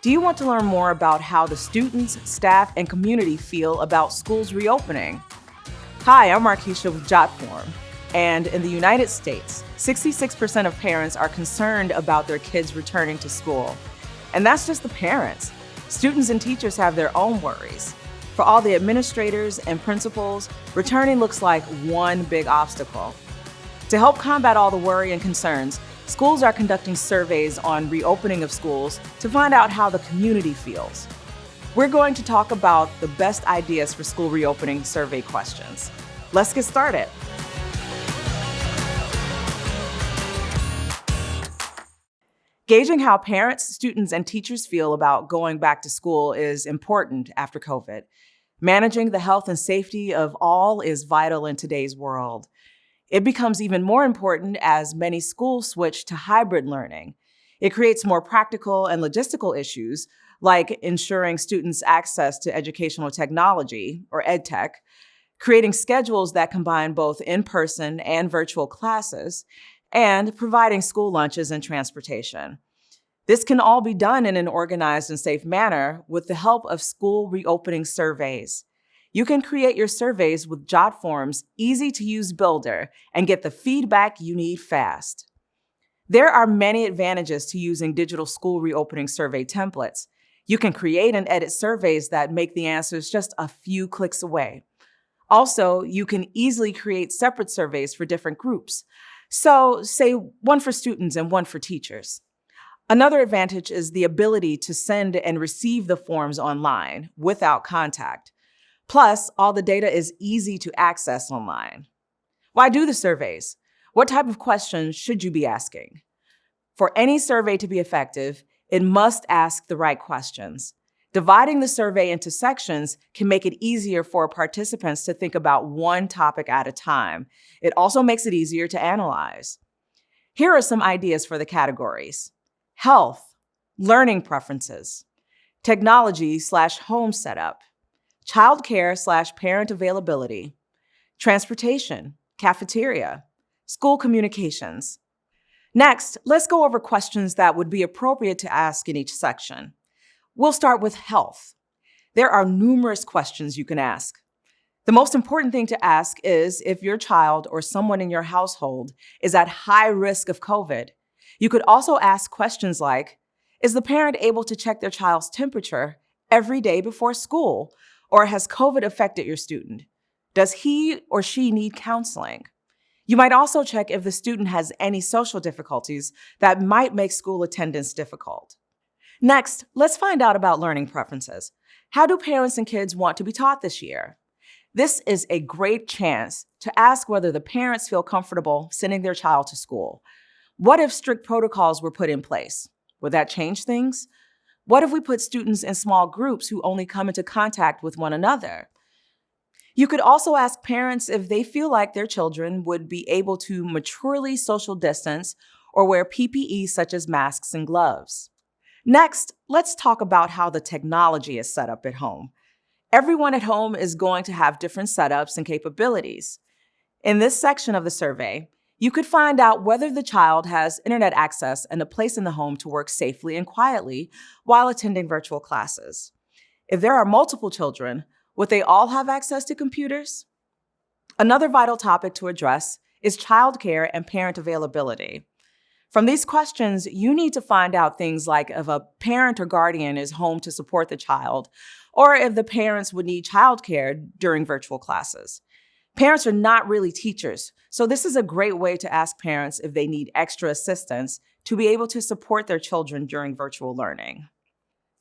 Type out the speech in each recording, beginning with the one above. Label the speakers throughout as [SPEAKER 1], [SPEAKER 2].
[SPEAKER 1] Do you want to learn more about how the students, staff, and community feel about schools reopening? Hi, I'm Markeisha with Jotform, and in the United States, 66% of parents are concerned about their kids returning to school. And that's just the parents. Students and teachers have their own worries. For all the administrators and principals, returning looks like one big obstacle. To help combat all the worry and concerns, schools are conducting surveys on reopening of schools to find out how the community feels. We're going to talk about the best ideas for school reopening survey questions. Let's get started. Gauging how parents, students, and teachers feel about going back to school is important after COVID. Managing the health and safety of all is vital in today's world. It becomes even more important as many schools switch to hybrid learning. It creates more practical and logistical issues, like ensuring students access to educational technology, or EdTech, creating schedules that combine both in-person and virtual classes, and providing school lunches and transportation. This can all be done in an organized and safe manner with the help of school reopening surveys. You can create your surveys with Jotform's easy-to-use builder and get the feedback you need fast. There are many advantages to using digital school reopening survey templates. You can create and edit surveys that make the answers just a few clicks away. Also, you can easily create separate surveys for different groups. So, say one for students and one for teachers. Another advantage is the ability to send and receive the forms online without contact. Plus, all the data is easy to access online. Why do the surveys? What type of questions should you be asking? For any survey to be effective, it must ask the right questions. Dividing the survey into sections can make it easier for participants to think about one topic at a time. It also makes it easier to analyze. Here are some ideas for the categories: health, learning preferences, technology/home setup, childcare/parent availability, transportation, cafeteria, school communications. Next, let's go over questions that would be appropriate to ask in each section. We'll start with health. There are numerous questions you can ask. The most important thing to ask is if your child or someone in your household is at high risk of COVID. You could also ask questions like, is the parent able to check their child's temperature every day before school? Or has COVID affected your student? Does he or she need counseling? You might also check if the student has any social difficulties that might make school attendance difficult. Next, let's find out about learning preferences. How do parents and kids want to be taught this year? This is a great chance to ask whether the parents feel comfortable sending their child to school. What if strict protocols were put in place? Would that change things? What if we put students in small groups who only come into contact with one another? You could also ask parents if they feel like their children would be able to maturely social distance or wear PPE such as masks and gloves. Next, let's talk about how the technology is set up at home. Everyone at home is going to have different setups and capabilities. In this section of the survey, you could find out whether the child has internet access and a place in the home to work safely and quietly while attending virtual classes. If there are multiple children, would they all have access to computers? Another vital topic to address is childcare and parent availability. From these questions, you need to find out things like if a parent or guardian is home to support the child, or if the parents would need childcare during virtual classes. Parents are not really teachers, so this is a great way to ask parents if they need extra assistance to be able to support their children during virtual learning.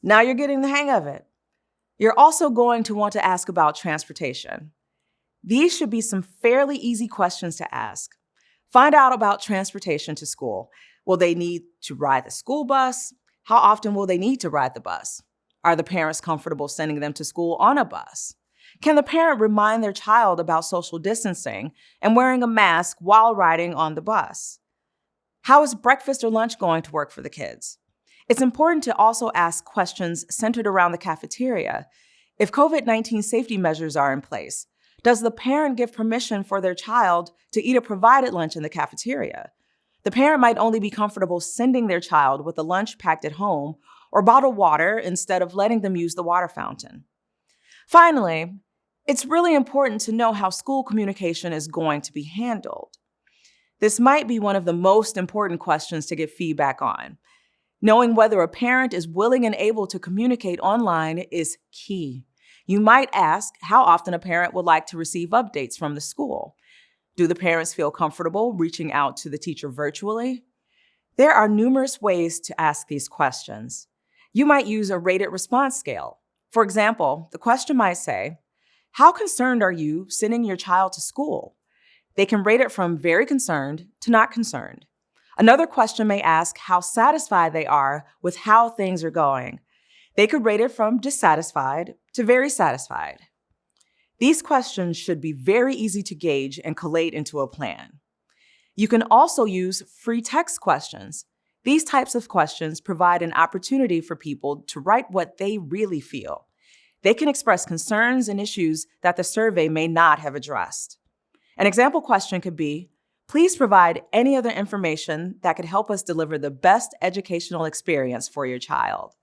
[SPEAKER 1] Now you're getting the hang of it. You're also going to want to ask about transportation. These should be some fairly easy questions to ask. Find out about transportation to school. Will they need to ride the school bus? How often will they need to ride the bus? Are the parents comfortable sending them to school on a bus? Can the parent remind their child about social distancing and wearing a mask while riding on the bus? How is breakfast or lunch going to work for the kids? It's important to also ask questions centered around the cafeteria. If COVID-19 safety measures are in place, does the parent give permission for their child to eat a provided lunch in the cafeteria? The parent might only be comfortable sending their child with a lunch packed at home or bottle water instead of letting them use the water fountain. Finally, it's really important to know how school communication is going to be handled. This might be one of the most important questions to get feedback on. Knowing whether a parent is willing and able to communicate online is key. You might ask how often a parent would like to receive updates from the school. Do the parents feel comfortable reaching out to the teacher virtually? There are numerous ways to ask these questions. You might use a rated response scale. For example, the question might say, "How concerned are you sending your child to school?" They can rate it from very concerned to not concerned. Another question may ask how satisfied they are with how things are going. They could rate it from dissatisfied to very satisfied. These questions should be very easy to gauge and collate into a plan. You can also use free text questions. These types of questions provide an opportunity for people to write what they really feel. They can express concerns and issues that the survey may not have addressed. An example question could be, "Please provide any other information that could help us deliver the best educational experience for your child."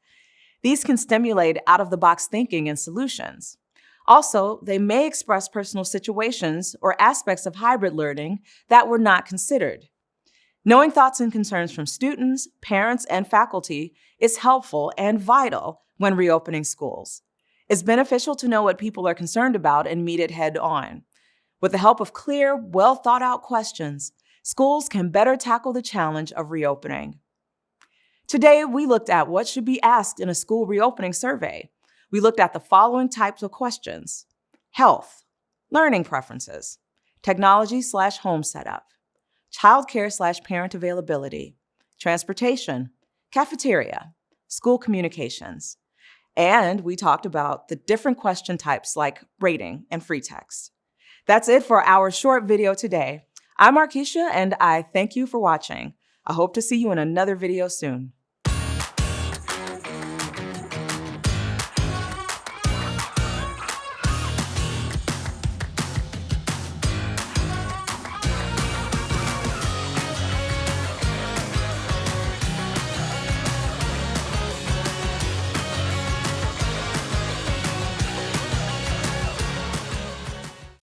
[SPEAKER 1] These can stimulate out-of-the-box thinking and solutions. Also, they may express personal situations or aspects of hybrid learning that were not considered. Knowing thoughts and concerns from students, parents, and faculty is helpful and vital when reopening schools. It's beneficial to know what people are concerned about and meet it head-on. With the help of clear, well-thought-out questions, schools can better tackle the challenge of reopening. Today, we looked at what should be asked in a school reopening survey. We looked at the following types of questions: health, learning preferences, technology/home setup, childcare/parent availability, transportation, cafeteria, school communications. And we talked about the different question types like rating and free text. That's it for our short video today. I'm Markeisha, and I thank you for watching. I hope to see you in another video soon.